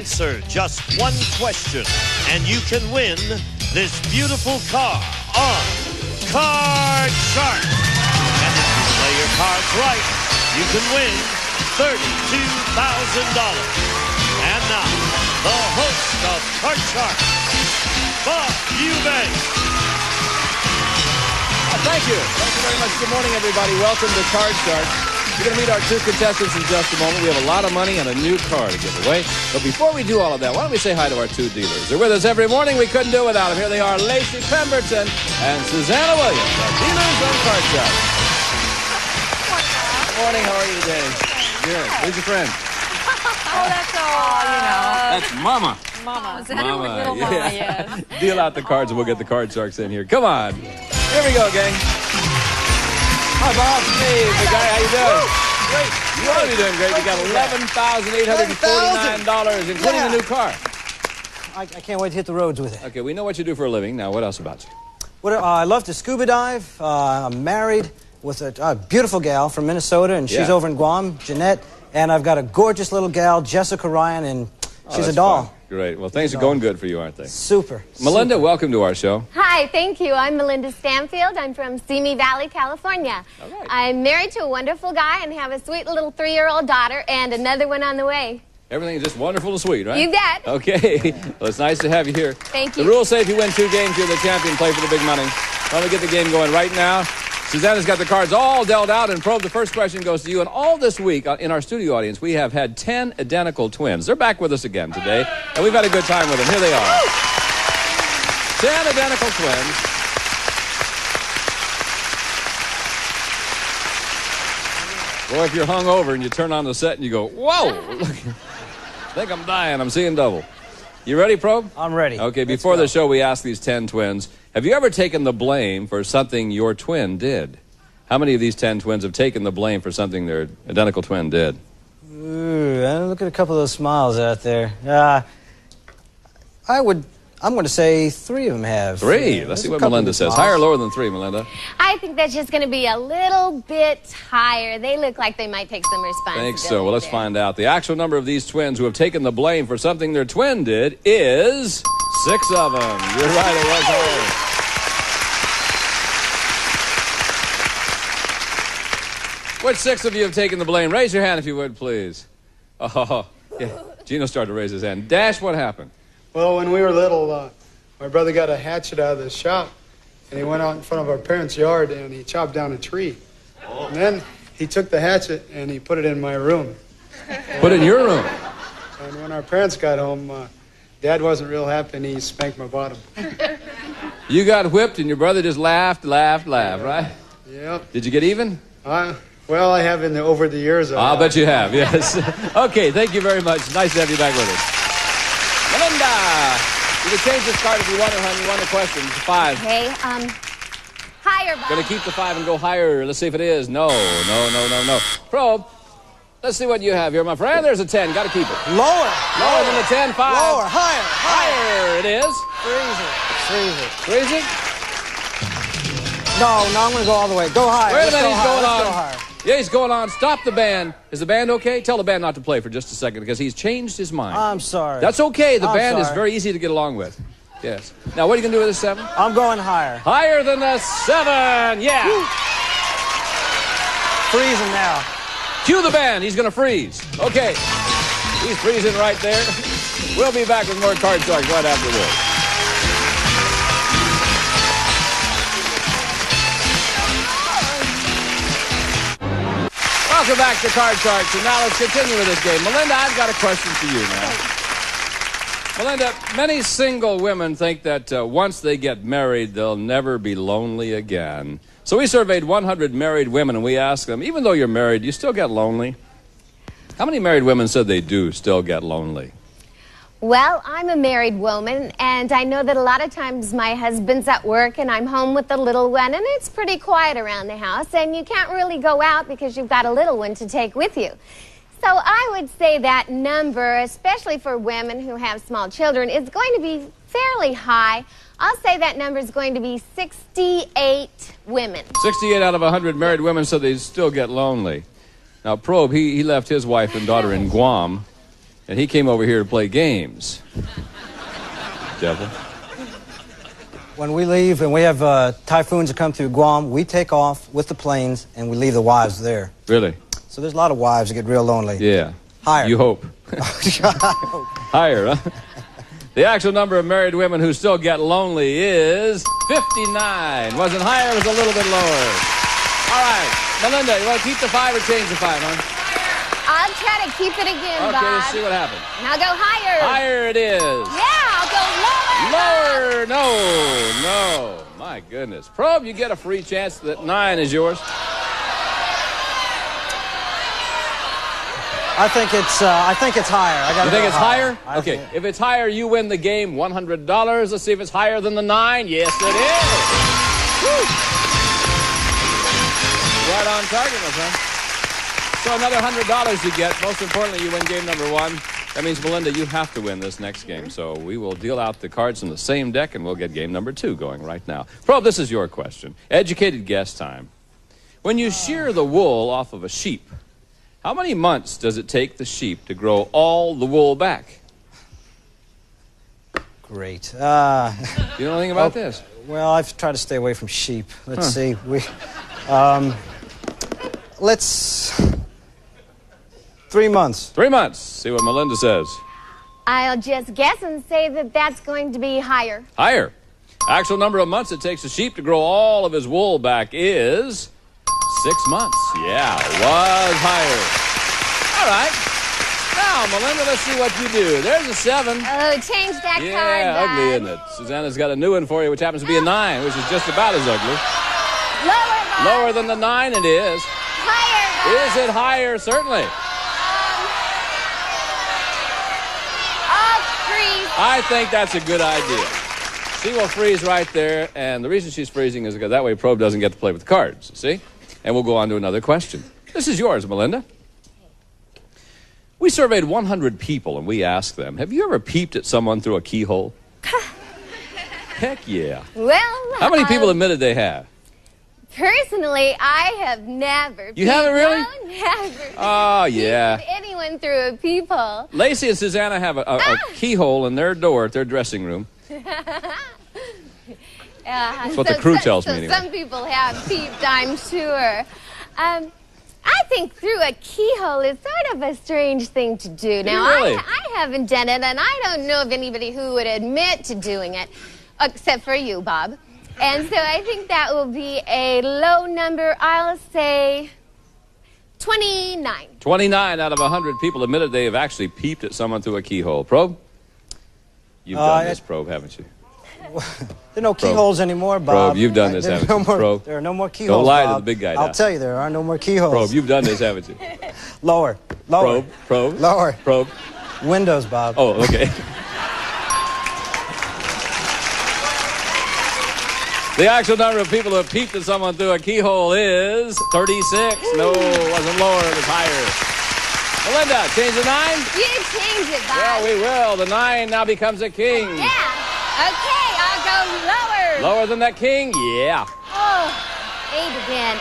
Answer just one question, and you can win this beautiful car on Card Shark. And if you play your cards right, you can win $32,000. And now, the host of Card Shark, Bob Eubanks. Thank you. Thank you very much. Good morning, everybody. Welcome to Card Shark. We're going to meet our two contestants in just a moment. We have a lot of money and a new car to give away. But before we do all of that, why don't we say hi to our two dealers? They're with us every morning. We couldn't do without them. Here they are, Lacey Pemberton and Susanna Williams, our dealers on Card Shark. Good morning. How are you today? Good. Who's your friend? Oh, that's all, you know. That's Mama. Mama. Mama, Mama, yes. Deal out the cards and we'll get the Card Sharks in here. Come on. Here we go, gang. Hi, Bob. Hey, big guy. How you doing? Great. You ought to be doing great. You got $11,849, including the new car. I can't wait to hit the roads with it. Okay, we know what you do for a living. Now, what else about you? I love to scuba dive. I'm married with a beautiful gal from Minnesota, and she's over in Guam, Jeanette. And I've got a gorgeous little gal, Jessica Ryan, and she's a doll. Fun. Great. Well, things are going good for you, aren't they? Super. Melinda, welcome to our show. Hi, thank you. I'm Melinda Stanfield. I'm from Simi Valley, California. All right. I'm married to a wonderful guy and have a sweet little 3-year-old daughter and another one on the way. Everything is just wonderful and sweet, right? You bet. Okay. Well, it's nice to have you here. Thank you. The rules say if you win 2 games, you're the champion. Play for the big money. Why don't we get the game going right now? Susanna's got the cards all dealt out, and Probe, the first question goes to you. And all this week, in our studio audience, we have had 10 identical twins. They're back with us again today, and we've had a good time with them. Here they are. 10 identical twins. Boy, if you're hungover and you turn on the set and you go, whoa, look, I think I'm dying. I'm seeing double. You ready, Probe? I'm ready. Okay, before the show, we asked these 10 twins, have you ever taken the blame for something your twin did? How many of these 10 twins have taken the blame for something their identical twin did? Ooh, look at a couple of those smiles out there. I'm going to say 3 of them have. 3? Let's see what Melinda says. Higher or lower than 3, Melinda? I think that's just going to be a little bit higher. They look like they might take some responsibility. Thanks so. Well, let's find out. The actual number of these twins who have taken the blame for something their twin did is 6 of them. You're right, it was higher. Which 6 of you have taken the blame? Raise your hand if you would, please. Oh, yeah. Gino started to raise his hand. Dash, what happened? Well, when we were little, my brother got a hatchet out of the shop, and he went out in front of our parents' yard, and he chopped down a tree. And then he took the hatchet, and he put it in my room. Put it in your room? And when our parents got home, Dad wasn't real happy, and he spanked my bottom. You got whipped, and your brother just laughed, right? Yep. Did you get even? Well, I have over the years. I'll bet you have, yes. Okay, thank you very much. Nice to have you back with us. Melinda, you can change this card if you want it, honey. You want a question. It's 5. Okay, higher, Bob. Gonna keep the 5 and go higher. Let's see if it is. No. Probe, let's see what you have here, my friend. There's a 10. Gotta keep it. Lower Than the 10. 5. Lower. Higher. Higher it is. Freeze it. No, I'm going to go all the way. Go higher. Wait a minute, he's going on. Go higher. Yeah, he's going on. Stop the band. Is the band okay? Tell the band not to play for just a second because he's changed his mind. I'm sorry. That's okay. The I'm band is sorry. very easy to get along with. Yes. Now, what are you going to do with the 7? I'm going higher. Higher than the 7. Yeah. Woo. Freezing now. Cue the band. He's going to freeze. Okay. He's freezing right there. We'll be back with more Card Sharks right after this. Welcome back to Card Sharks, and now let's continue with this game. Melinda, I've got a question for you now. Melinda, many single women think that once they get married, they'll never be lonely again. So we surveyed 100 married women, and we asked them, even though you're married, do you still get lonely? How many married women said they do still get lonely? Well, I'm a married woman, and I know that a lot of times my husband's at work and I'm home with the little one, and it's pretty quiet around the house, and you can't really go out because you've got a little one to take with you. So I would say that number, especially for women who have small children, is going to be fairly high. I'll say that number is going to be 68 women. 68 out of 100 married women said they still get lonely. Now, Probe, he left his wife and daughter in Guam. And he came over here to play games. Devil. When we leave and we have typhoons that come through Guam, we take off with the planes and we leave the wives there. Really? So there's a lot of wives that get real lonely. Yeah. Higher. You hope. Higher, huh? The actual number of married women who still get lonely is 59. Wasn't higher, it was a little bit lower. All right. Melinda, you want to keep the 5 or change the 5, huh? I'll try to keep it again, Okay, Bob. let's see what happens. And I'll go higher. Higher it is. Yeah, I'll go lower. Lower. No. My goodness. Probe, you get a free chance. That 9 is yours. I think it's higher. You think it's higher? I Okay. think- If it's higher, you win the game. $100. Let's see if it's higher than the 9. Yes, it is. Woo. Right on target, my friend. So another $100 you get. Most importantly, you win game number 1. That means, Melinda, you have to win this next game. So we will deal out the cards from the same deck, and we'll get game number 2 going right now. Probe, this is your question. Educated guess time. When you shear the wool off of a sheep, how many months does it take the sheep to grow all the wool back? Great. You know anything about this? Well, I've tried to stay away from sheep. Let's see. Let's 3 months. 3 months. See what Melinda says. I'll just guess and say that that's going to be higher. Higher. Actual number of months it takes a sheep to grow all of his wool back is 6 months. Yeah, was higher. All right. Now, Melinda, let's see what you do. There's a 7. Oh, change that card, Yeah, Bob. ugly, isn't it? Susanna's got a new one for you, which happens to be a 9, which is just about as ugly. Lower, Bob. Lower than the 9 it is. Higher, Bob. Is it higher? Certainly. I'll freeze. I think that's a good idea. She will freeze right there, and the reason she's freezing is because that way Probe doesn't get to play with the cards, see? And we'll go on to another question. This is yours, Melinda. We surveyed 100 people, and we asked them, have you ever peeped at someone through a keyhole? Heck yeah. Well, How many people admitted they have? personally, I have never. You haven't really? No, never. Oh, yeah. peeped at anyone through a peephole. Lacey and Susanna have a keyhole in their door at their dressing room. That's what the crew tells me, anyway. Some people have peeped, I'm sure. I think through a keyhole is sort of a strange thing to do. Now, Really? I haven't done it, and I don't know of anybody who would admit to doing it, except for you, Bob. And so I think that will be a low number. I'll say 29. 29 out of 100 people admitted they have actually peeped at someone through a keyhole. Probe? You've done this, Probe, haven't you? There are no keyholes anymore, Bob. Probe, you've done this, There are haven't no you? more- Probe. There are no more keyholes, Don't lie to Bob. the big guy I'll now. tell you, there are no more keyholes. Probe, you've done this, haven't you? Lower. Probe, Probe. Lower. Probe. Windows, Bob. Oh, okay. The actual number of people who have peeped at someone through a keyhole is 36. No, it wasn't lower, it was higher. Melinda, change the 9? You change it, Bob. Yeah, we will. The 9 now becomes a king. Yeah. Okay, I'll go lower. Lower than that king? Yeah. Oh, 8 again.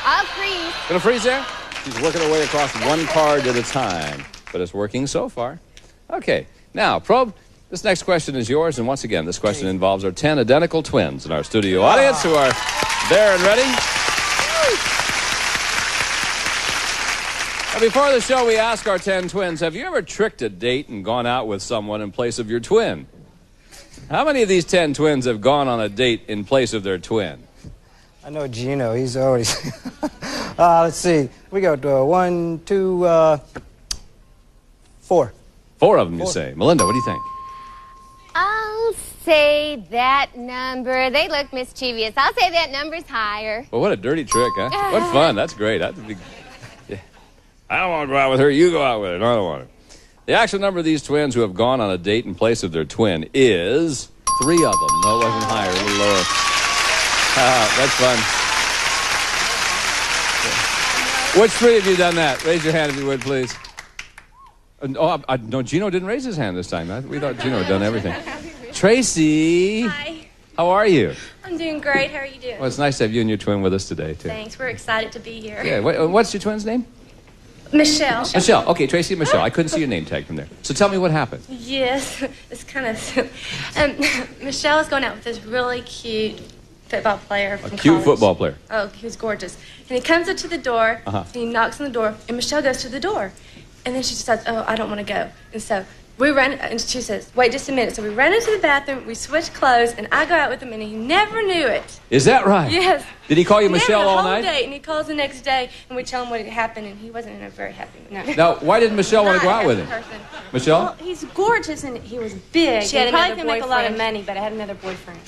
I'll freeze. Gonna freeze there? She's working her way across one card at a time, but it's working so far. Okay, now, Probe, this next question is yours, and once again, this question involves our 10 identical twins in our studio audience who are there and ready. Now, before the show, we ask our 10 twins, have you ever tricked a date and gone out with someone in place of your twin? How many of these 10 twins have gone on a date in place of their twin? I know Gino. He's always... let's see. We go to 1, 2, 4. 4 of them, you say. Melinda, what do you think? I'll say that number. They look mischievous. I'll say that number's higher. Well, what a dirty trick, huh? What fun. That's great. That'd be... Yeah. I don't want to go out with her. You go out with her. No, I don't want her. The actual number of these twins who have gone on a date in place of their twin is 3 of them. No, it wasn't higher. A little lower. That's fun. Which 3 of you done that? Raise your hand if you would, please. No, Gino didn't raise his hand this time. We thought Gino had done everything. Tracy. Hi. How are you? I'm doing great. How are you doing? Well, it's nice to have you and your twin with us today, too. Thanks. We're excited to be here. Yeah. What's your twin's name? Michelle. Michelle. Okay, Tracy and Michelle. I couldn't see your name tag from there. So tell me what happened. Yes, it's kind of... Michelle is going out with this really cute football player from Cute college. football player. Oh, he was gorgeous. And he comes up to the door, and he knocks on the door, and Michelle goes to the door. And then she decides, oh, I don't want to go. And so we run, and she says, wait just a minute. So we run into the bathroom, we switch clothes, and I go out with him, and he never knew it. Is that right? Yes. Did he call you Michelle all night? Day, and he calls the next day, and we tell him what had happened, and he wasn't in a very happy mood. Now, why didn't Michelle want to go out with him? Michelle? Well, he's gorgeous and he was big. She had He probably another could make a lot of boyfriend. money, but I had another boyfriend.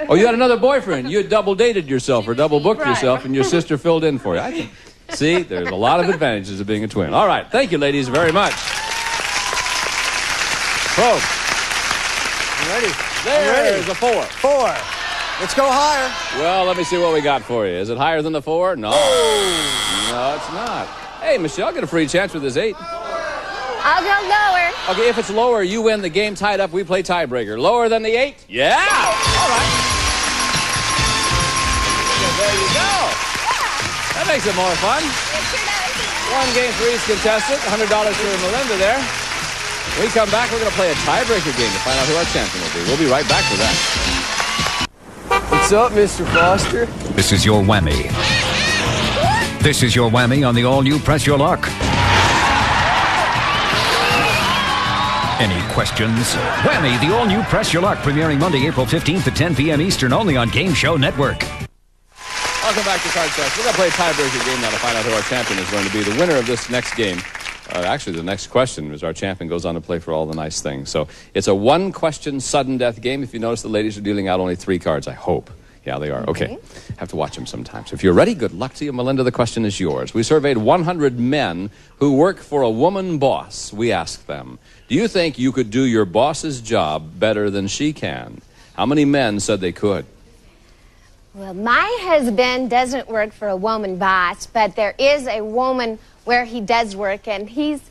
Oh, you had another boyfriend. You had double dated yourself or double booked Right. yourself, and your sister filled in for you. See, there's a lot of advantages of being a twin. All right, thank you, ladies, very much. Probe. You ready? There's a 4. 4. Let's go higher. Well, let me see what we got for you. Is it higher than the 4? No. No, it's not. Hey, Michelle, get a free chance with this 8. I'll go lower. Okay, if it's lower, you win the game tied up. We play tiebreaker. Lower than the 8? Yeah. All right. There you go. That makes it more fun. One game for each contestant. $100 for Melinda there. When we come back, we're going to play a tiebreaker game to find out who our champion will be. We'll be right back with that. What's up, Mr. Foster? This is your whammy. This is your whammy on the all-new Press Your Luck. Any questions? Whammy, the all-new Press Your Luck, premiering Monday, April 15th at 10 p.m. Eastern, only on Game Show Network. Welcome back to Card Sex. We're going to play a tiebreaker game now to find out who our champion is going to be. The winner of this next game, actually the next question, is our champion goes on to play for all the nice things. So it's a one-question sudden death game. If you notice, the ladies are dealing out only 3 cards, I hope. Yeah, they are. Okay. Have to watch them sometimes. If you're ready, good luck to you. Melinda, the question is yours. We surveyed 100 men who work for a woman boss. We asked them, do you think you could do your boss's job better than she can? How many men said they could? Well, my husband doesn't work for a woman boss, but there is a woman where he does work, and he's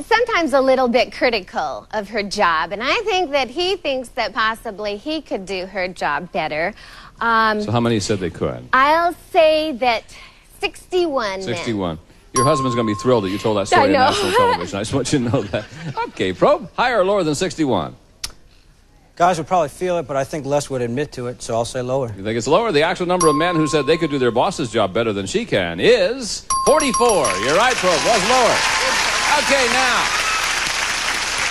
sometimes a little bit critical of her job. And I think that he thinks that possibly he could do her job better. So how many said they could? I'll say that 61 men. 61. Your husband's going to be thrilled that you told that story on national television. I just want you to know that. Okay, Probe, higher or lower than 61? Guys would probably feel it, but I think Les would admit to it, so I'll say lower. You think it's lower? The actual number of men who said they could do their boss's job better than she can is 44. You're right, Probe. Was lower. Okay, now,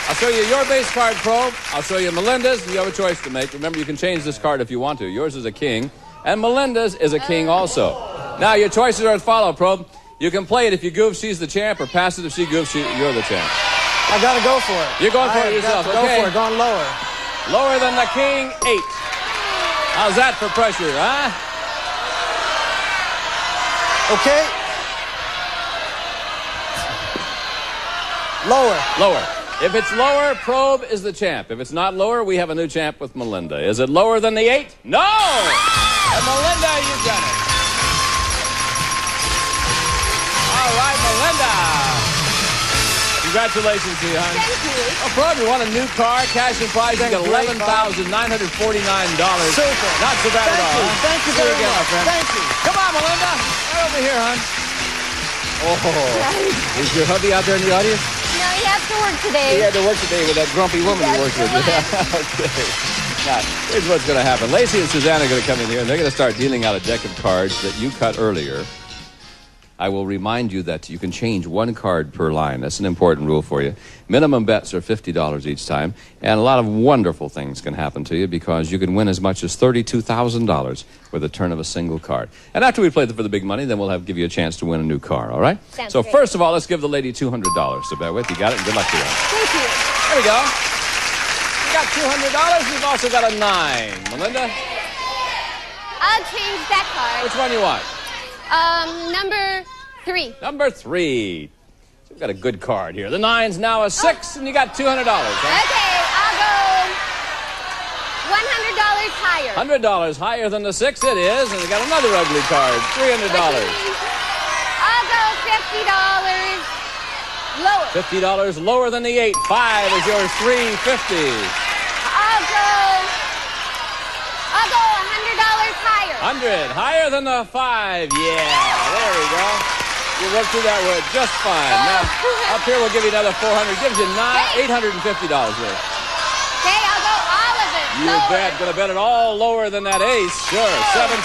I'll show you your base card, Probe. I'll show you Melinda's, and you have a choice to make. Remember, you can change this card if you want to. Yours is a king, and Melinda's is a king also. Now, your choices are as follow, Probe. You can play it if you goof, she's the champ, or pass it if she goofs, you're the champ. I gotta go for it. You're going for it yourself, okay? Go for it, going lower. Lower than the king, 8. How's that for pressure, huh? Okay. Lower. Lower. If it's lower, Probe is the champ. If it's not lower, we have a new champ with Melinda. Is it lower than the 8? No! And Melinda, you've done it. All right, Melinda. Congratulations to you, hon. Thank you. Oh, Probe, you won a new car, cash and prize. You got $11,949. Super. Not so bad at all, huh? Thank you See very again, my much. friend. Thank you. Come on, Melinda. Right over here, hon. Oh. Is your hubby out there in the audience? No, he has to work today. He had to work today with that grumpy woman he works with. Okay. Now, here's what's going to happen. Lacey and Susanna are going to come in here, and they're going to start dealing out a deck of cards that you cut earlier. I will remind you that you can change 1 card per line. That's an important rule for you. Minimum bets are $50 each time, and a lot of wonderful things can happen to you because you can win as much as $32,000 with a turn of a single card. And after we play for the big money, then we'll give you a chance to win a new car, all right? Sounds so great. First of all, let's give the lady $200 to bet with. You got it? And good luck to you. Thank you. There we go. We got $200. We've also got a 9. Melinda? I'll change that card. Which one you want? Number 3. Number 3. So we've got a good card here. The 9's now a 6, and you got $200. Huh? Okay, I'll go $100 higher. $100 higher than the 6 it is, and we got another ugly card, $300. I'll go $50 lower. $50 lower than the 8. 5 is yours, $350. I'll go $100 higher. 100 higher than the 5. Yeah, there we go. You worked through that word just fine. Now, up here, we'll give you another $400. Gives you $850 worth. Okay, I'll go all of it. You lower. bet. Gonna bet it all lower than that ace. Sure, $1,700. I'll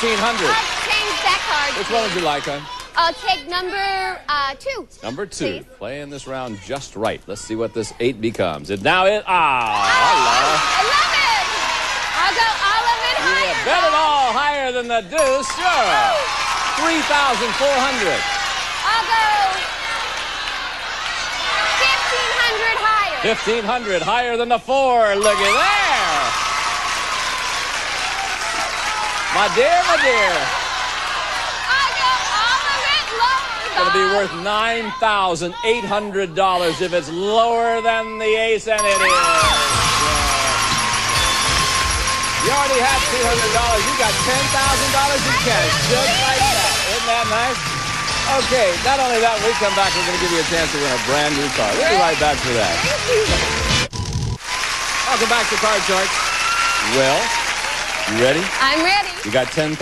change that card. Which one would you like, hon? I'll take number 2. Number 2. Please. Playing this round just right. Let's see what this 8 becomes. It now is... hello. 11. I'll go all of it higher. Yeah, bet it all higher than the deuce. Sure. 3,400. I'll go 1,500 higher. 1,500 higher than the 4. Looky there. My dear, my dear. I'll go all of it lower. It's going to be worth $9,800 if it's lower than the ace, and it is. You already have $200. You got $10,000 in cash, just like that. Isn't that nice? Okay, not only that, when we come back, we're going to give you a chance to win a brand new car. We'll be right back for that. Welcome back to Card Shark. Well, you ready? I'm ready. You got $10,000.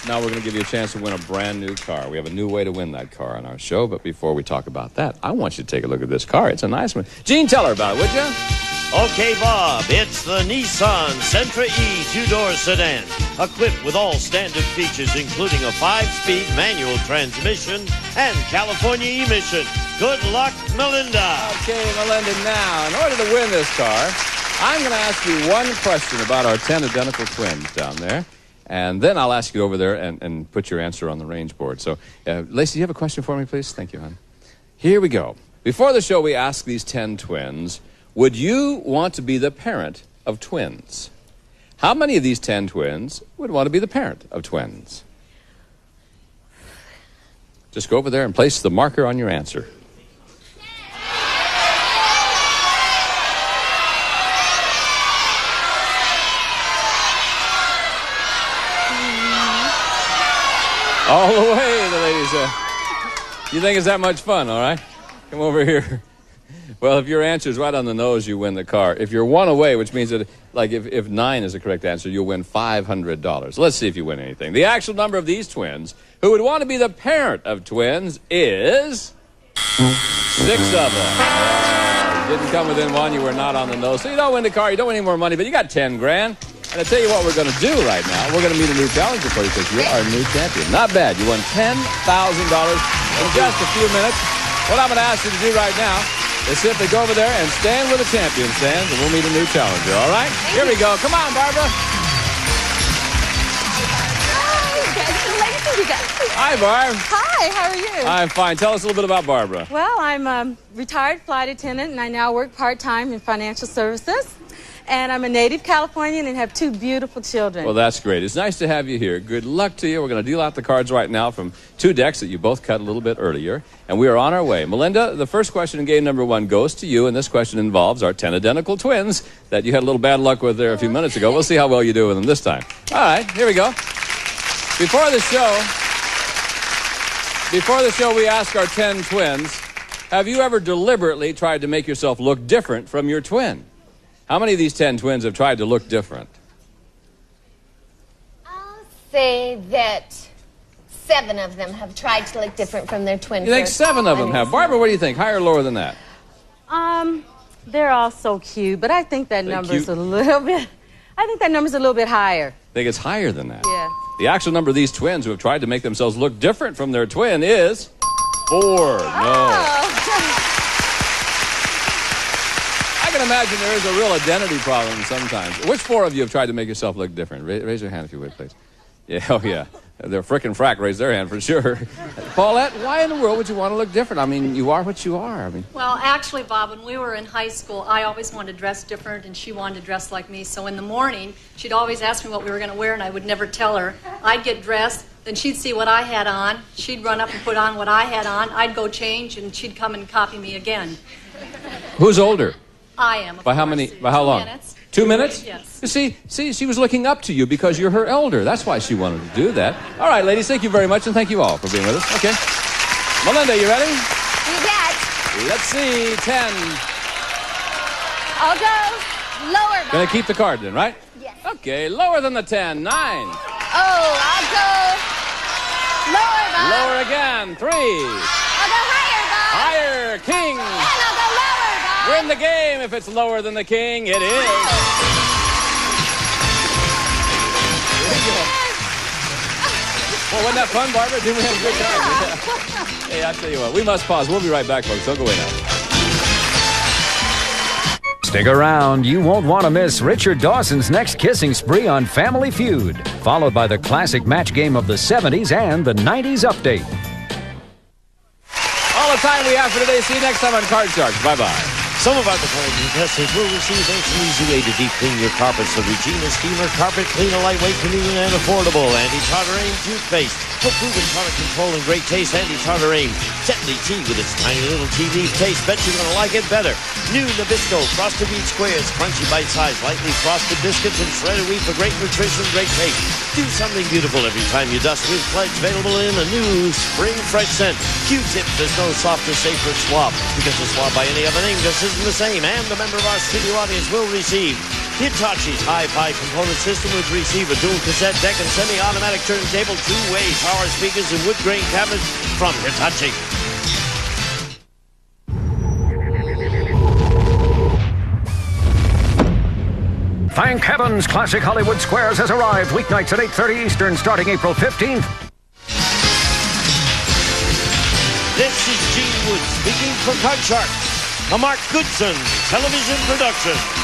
Now we're going to give you a chance to win a brand new car. We have a new way to win that car on our show, but before we talk about that, I want you to take a look at this car. It's a nice one. Gene, tell her about it, would you? Okay, Bob, it's the Nissan Sentra E two-door sedan, equipped with all standard features, including a 5-speed manual transmission and California emission. Good luck, Melinda. Okay, Melinda, now, in order to win this car, I'm going to ask you one question about our 10 identical twins down there, and then I'll ask you over there and put your answer on the range board. So, Lacey, you have a question for me, please? Thank you, hon. Here we go. Before the show, we asked these 10 twins, would you want to be the parent of twins? How many of these 10 twins would want to be the parent of twins? Just go over there and place the marker on your answer. All the way, the ladies say. You think it's that much fun, all right? Come over here. Well, if your answer is right on the nose, you win the car. If you're one away, which means that, like, if 9 is the correct answer, you'll win $500. Let's see if you win anything. The actual number of these twins who would want to be the parent of twins is 6 of them. Didn't come within 1. You were not on the nose. So you don't win the car. You don't win any more money, but you got 10 grand. And I tell you what we're going to do right now. We're going to meet a new challenger for you because you're our new champion. Not bad. You won $10,000 in just a few minutes. What I'm going to ask you to do right now is simply go over there and stand where the champion stands, and we'll meet a new challenger, all right? Here we go. Come on, Barbara. Hi, Barb. Hi, how are you? I'm fine. Tell us a little bit about Barbara. Well, I'm a retired flight attendant, and I now work part-time in financial services. And I'm a native Californian and have 2 beautiful children. Well, that's great. It's nice to have you here. Good luck to you. We're going to deal out the cards right now from 2 decks that you both cut a little bit earlier. And we are on our way. Melinda, the first question in game number 1 goes to you, and this question involves our 10 identical twins that you had a little bad luck with there a few minutes ago. We'll see how well you do with them this time. All right, here we go. Before the show, we ask our 10 twins, have you ever deliberately tried to make yourself look different from your twin? How many of these 10 twins have tried to look different? I'll say that 7 of them have tried to look different from their twin. You think 7 of them have? Barbara, what do you think? Higher or lower than that? They're all so cute, but I think that number's a little bit. I think that number's a little bit higher. Think it's higher than that? Yeah. The actual number of these twins who have tried to make themselves look different from their twin is 4. No. I can imagine there is a real identity problem sometimes. Which 4 of you have tried to make yourself look different? Raise your hand if you would, please. Yeah, oh yeah. They're frickin' frack raised their hand for sure. Paulette, why in the world would you want to look different? I mean, you are what you are. Well, actually, Bob, when we were in high school, I always wanted to dress different, and she wanted to dress like me. So in the morning, she'd always ask me what we were going to wear, and I would never tell her. I'd get dressed, then she'd see what I had on. She'd run up and put on what I had on. I'd go change, and she'd come and copy me again. Who's older? I am. By how many? By how long? 2 minutes. 2 minutes? Yes. You see, she was looking up to you because you're her elder. That's why she wanted to do that. All right, ladies, thank you very much, and thank you all for being with us. Okay. Melinda, you ready? You bet. Let's see, 10. I'll go lower. Gonna keep the card then, right? Yes. Okay, lower than the 10. 9. Oh, I'll go Lower, Bob. Lower again. 3. I'll go higher, Bob. Higher. King. And I'll go lower, Bob. Win the game if it's lower than the king. It is. Well, wasn't that fun, Barbara? Didn't we have a good time? Hey, I'll tell you what. We must pause. We'll be right back, folks. Don't go away now. Stick around. You won't want to miss Richard Dawson's next kissing spree on Family Feud, followed by the classic match game of the 70s and the 90s update. All the time we have for today. See you next time on Card Sharks. Bye-bye. Some of our following contestants will receive an easy way to deep clean your carpets. The Regina Steamer Carpet Cleaner, lightweight, convenient, and affordable. Anti-Tartarine toothpaste. For proven product control and great taste, Anti-Tartarine. Gently tea with its tiny little tea leaf taste. Bet you're going to like it better. New Nabisco Frosted Wheat Squares. Crunchy bite-sized, lightly frosted biscuits and shredded wheat for great nutrition, great taste. Do something beautiful every time you dust with Pledge. Available in a new spring fresh scent. Q-tip. There's no softer, safer swab. Because a swab by any other name just isn't the same. And a member of our studio audience will receive Hitachi's hi-fi component system with receiver, dual cassette deck, and semi-automatic turntable, two-way power speakers, and wood grain cabinets from Hitachi. Thank heavens Classic Hollywood Squares has arrived weeknights at 8:30 Eastern starting April 15th. This is Gene Wood speaking for Card Shark, a Mark Goodson television production.